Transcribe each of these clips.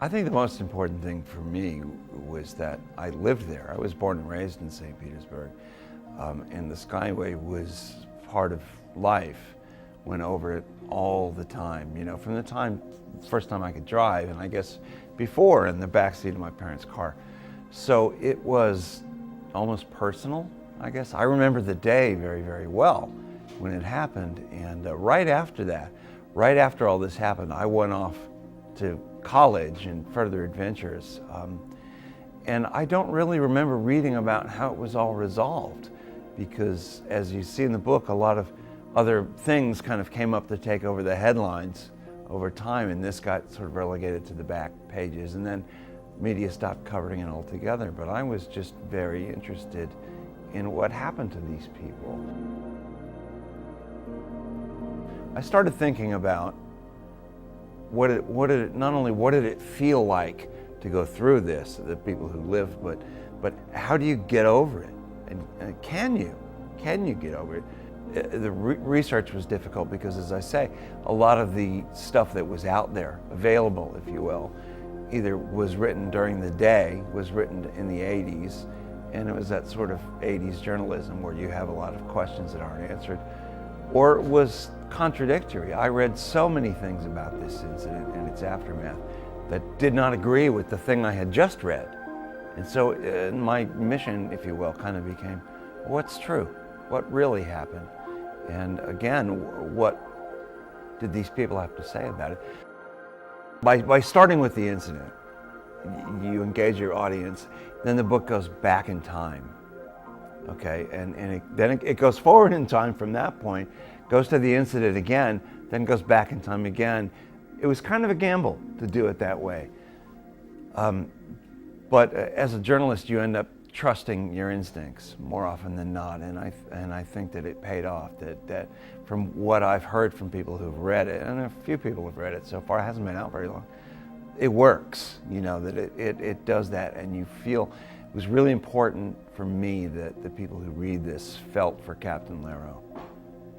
I think the most important thing for me was that I lived there. I was born and raised in St. Petersburg, and the Skyway was part of life. Went over it all the time, you know, from the first time I could drive, and I guess before in the backseat of my parents' car. So it was almost personal, I guess. I remember the day very, very well when it happened, and right after that, right after all this happened, I went off to college and further adventures. And I don't really remember reading about how it was all resolved, because as you see in the book, a lot of other things kind of came up to take over the headlines over time, and this got sort of relegated to the back pages, and then media stopped covering it altogether. But I was just very interested in what happened to these people. I started thinking about not only what did it feel like to go through this, the people who lived, but how do you get over it? And can you get over it? The research was difficult because, as I say, a lot of the stuff that was out there, available, if you will, either was written during the day, was written in the 80s, and it was that sort of 80s journalism where you have a lot of questions that aren't answered, or it was contradictory. I read so many things about this incident and its aftermath that did not agree with the thing I had just read. And so my mission, if you will, kind of became, what's true? What really happened? And again, what did these people have to say about it? By starting with the incident, you engage your audience, then the book goes back in time. Okay, and then it goes forward in time from that point, goes to the incident again, then goes back in time again. It was kind of a gamble to do it that way. But as a journalist, you end up trusting your instincts more often than not, and I think that it paid off. That from what I've heard from people who've read it, and a few people have read it so far, it hasn't been out very long, it works, you know, that it does that, and you feel. It was really important for me that the people who read this felt for Captain Lero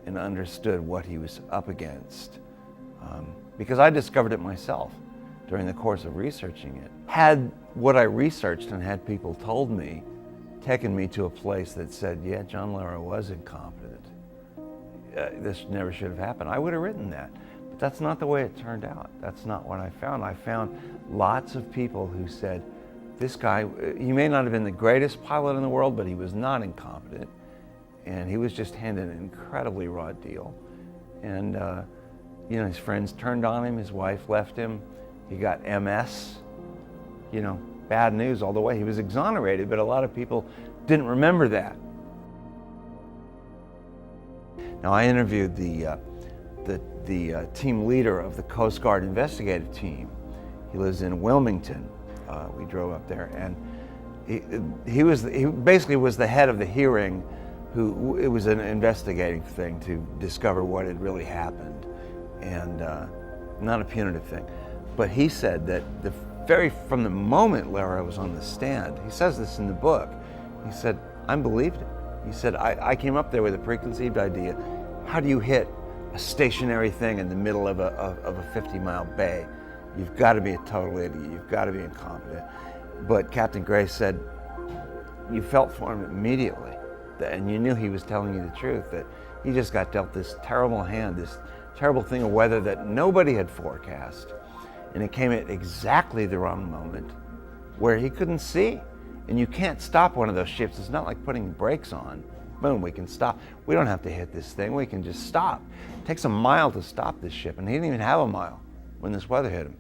and understood what he was up against, because I discovered it myself during the course of researching it. Had what I researched and had people told me taken me to a place that said, yeah, John Lero was incompetent, this never should have happened, I would have written that. But that's not the way it turned out. That's not what I found. I found lots of people who said, this guy, he may not have been the greatest pilot in the world, but he was not incompetent, and he was just handed an incredibly raw deal. And you know, his friends turned on him, his wife left him, he got MS, you know, bad news all the way. He was exonerated, but a lot of people didn't remember that. Now, I interviewed the team leader of the Coast Guard investigative team. He lives in Wilmington. We drove up there, and he basically was the head of the hearing. It was an investigating thing to discover what had really happened, and not a punitive thing. But he said that from the moment Lero was on the stand, he says this in the book, he said, I believed it. He said, I came up there with a preconceived idea. How do you hit a stationary thing in the middle of a 50-mile bay? You've got to be a total idiot. You've got to be incompetent. But Captain Gray said, you felt for him immediately, and you knew he was telling you the truth, that he just got dealt this terrible hand, this terrible thing of weather that nobody had forecast. And it came at exactly the wrong moment where he couldn't see. And you can't stop one of those ships. It's not like putting brakes on. Boom, we can stop. We don't have to hit this thing. We can just stop. It takes a mile to stop this ship, and he didn't even have a mile when this weather hit him.